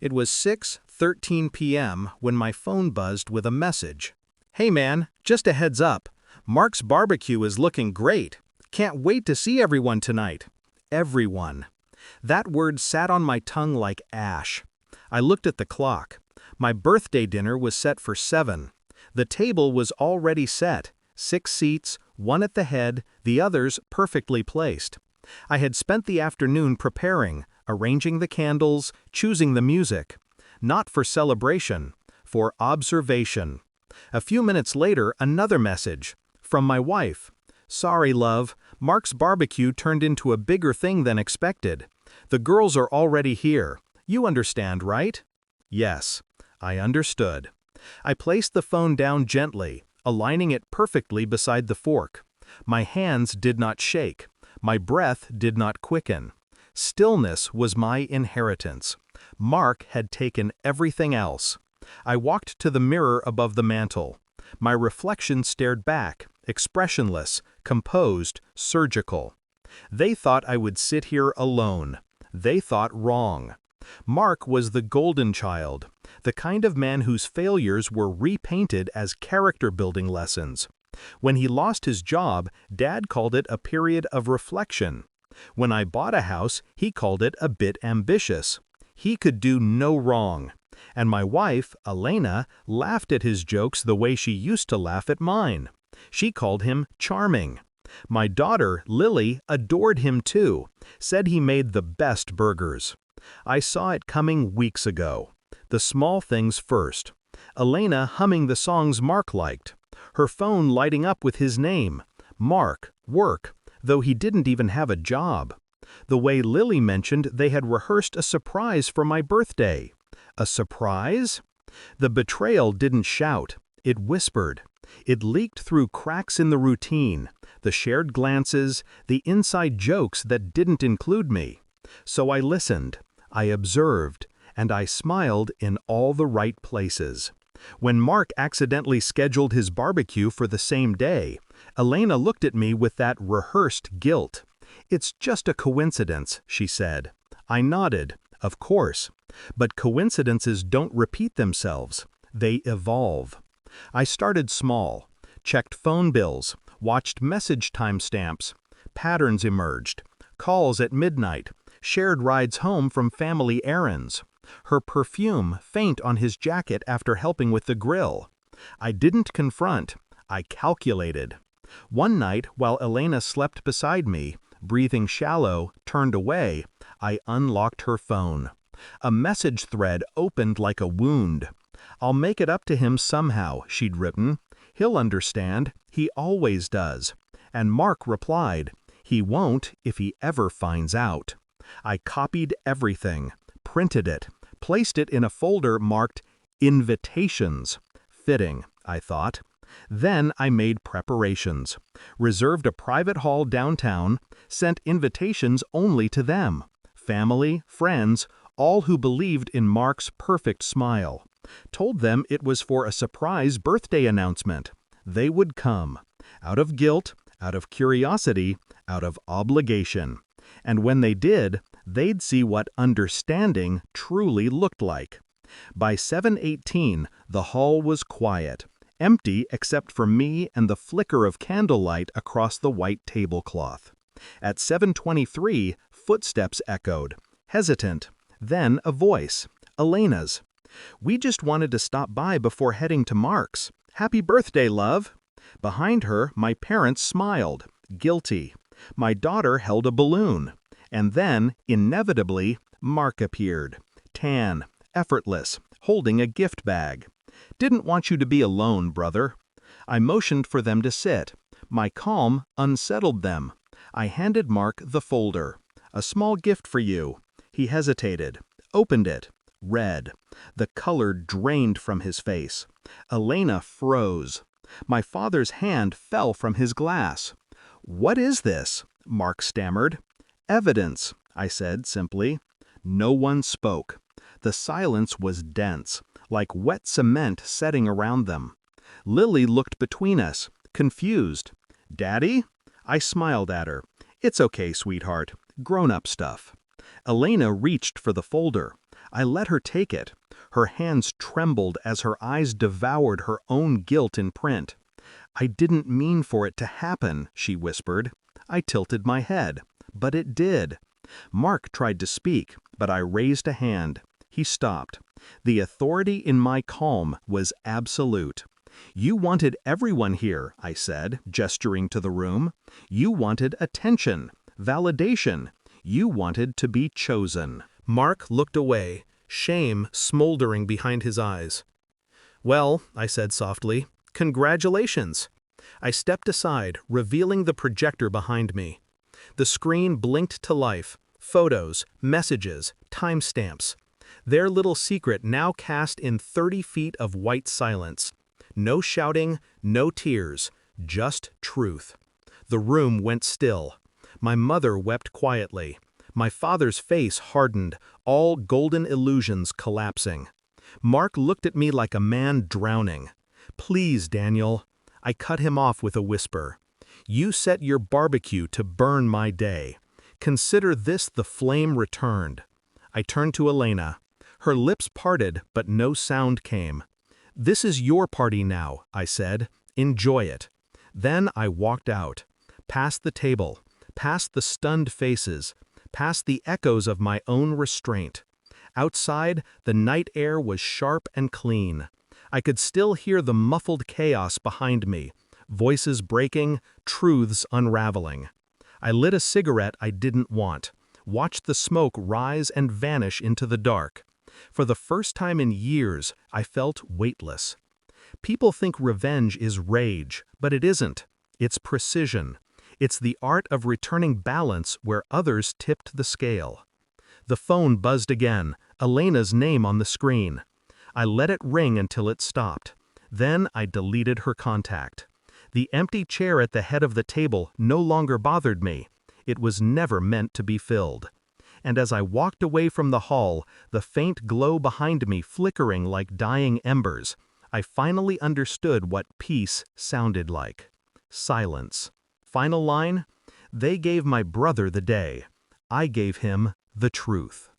It was 6:13 p.m. when my phone buzzed with a message. "Hey man, just a heads up. Mark's barbecue is looking great. Can't wait to see everyone tonight." Everyone. That word sat on my tongue like ash. I looked at the clock. My birthday dinner was set for 7. The table was already set. 6 seats, one at the head, the others perfectly placed. I had spent the afternoon preparing, arranging the candles, choosing the music. Not for celebration, for observation. A few minutes later, another message. From my wife. "Sorry, love, Mark's barbecue turned into a bigger thing than expected. The girls are already here. You understand, right?" Yes, I understood. I placed the phone down gently, aligning it perfectly beside the fork. My hands did not shake. My breath did not quicken. Stillness was my inheritance. Mark had taken everything else. I walked to the mirror above the mantel. My reflection stared back, expressionless, composed, surgical. They thought I would sit here alone. They thought wrong. Mark was the golden child, the kind of man whose failures were repainted as character-building lessons. When he lost his job, Dad called it a period of reflection. When I bought a house, he called it a bit ambitious. He could do no wrong. And my wife, Elena, laughed at his jokes the way she used to laugh at mine. She called him charming. My daughter, Lily, adored him too, said he made the best burgers. I saw it coming weeks ago. The small things first. Elena humming the songs Mark liked. Her phone lighting up with his name. Mark, work, though he didn't even have a job. The way Lily mentioned they had rehearsed a surprise for my birthday. A surprise? The betrayal didn't shout. It whispered. It leaked through cracks in the routine, the shared glances, the inside jokes that didn't include me. So I listened, I observed, and I smiled in all the right places. When Mark accidentally scheduled his barbecue for the same day, Elena looked at me with that rehearsed guilt. "It's just a coincidence," she said. I nodded, of course. But coincidences don't repeat themselves. They evolve. I started small, checked phone bills, watched message timestamps. Patterns emerged. Calls at midnight, shared rides home from family errands. Her perfume faint on his jacket after helping with the grill. I didn't confront. I calculated. One night, while Elena slept beside me, breathing shallow, turned away, I unlocked her phone. A message thread opened like a wound. "I'll make it up to him somehow," she'd written. "He'll understand. He always does." And Mark replied, "He won't if he ever finds out." I copied everything, printed it, placed it in a folder marked Invitations. Fitting, I thought. Then I made preparations, reserved a private hall downtown, sent invitations only to them. Family, friends, all who believed in Mark's perfect smile. Told them it was for a surprise birthday announcement. They would come. Out of guilt, out of curiosity, out of obligation. And when they did, they'd see what understanding truly looked like. By 7:18, the hall was quiet, empty except for me and the flicker of candlelight across the white tablecloth. At 7:23, footsteps echoed, hesitant, then a voice, Elena's. "We just wanted to stop by before heading to Mark's. Happy birthday, love." Behind her, my parents smiled, guilty. My daughter held a balloon. And then, inevitably, Mark appeared, tan, effortless, holding a gift bag. "Didn't want you to be alone, brother." I motioned for them to sit. My calm unsettled them. I handed Mark the folder. "A small gift for you." He hesitated, opened it, read. The color drained from his face. Elena froze. My father's hand fell from his glass. "What is this?" Mark stammered. "Evidence," I said simply. No one spoke. The silence was dense, like wet cement setting around them. Lily looked between us, confused. "Daddy?" I smiled at her. "It's okay, sweetheart. Grown-up stuff." Elena reached for the folder. I let her take it. Her hands trembled as her eyes devoured her own guilt in print. "I didn't mean for it to happen," she whispered. I tilted my head. But it did. Mark tried to speak, but I raised a hand. He stopped. The authority in my calm was absolute. "You wanted everyone here," I said, gesturing to the room. "You wanted attention, validation. You wanted to be chosen." Mark looked away, shame smoldering behind his eyes. "Well," I said softly, "congratulations." I stepped aside, revealing the projector behind me. The screen blinked to life. Photos, messages, timestamps. Their little secret now cast in 30 feet of white silence. No shouting, no tears, just truth. The room went still. My mother wept quietly. My father's face hardened, all golden illusions collapsing. Mark looked at me like a man drowning. "Please, Daniel." I cut him off with a whisper. "You set your barbecue to burn my day. Consider this the flame returned." I turned to Elena. Her lips parted, but no sound came. "This is your party now," I said. "Enjoy it." Then I walked out. Past the table, past the stunned faces, past the echoes of my own restraint. Outside, the night air was sharp and clean. I could still hear the muffled chaos behind me, voices breaking, truths unraveling. I lit a cigarette I didn't want, watched the smoke rise and vanish into the dark. For the first time in years, I felt weightless. People think revenge is rage, but it isn't. It's precision. It's the art of returning balance where others tipped the scale. The phone buzzed again, Elena's name on the screen. I let it ring until it stopped. Then I deleted her contact. The empty chair at the head of the table no longer bothered me. It was never meant to be filled. And as I walked away from the hall, the faint glow behind me flickering like dying embers, I finally understood what peace sounded like. Silence. Final line? They gave my brother the day. I gave him the truth.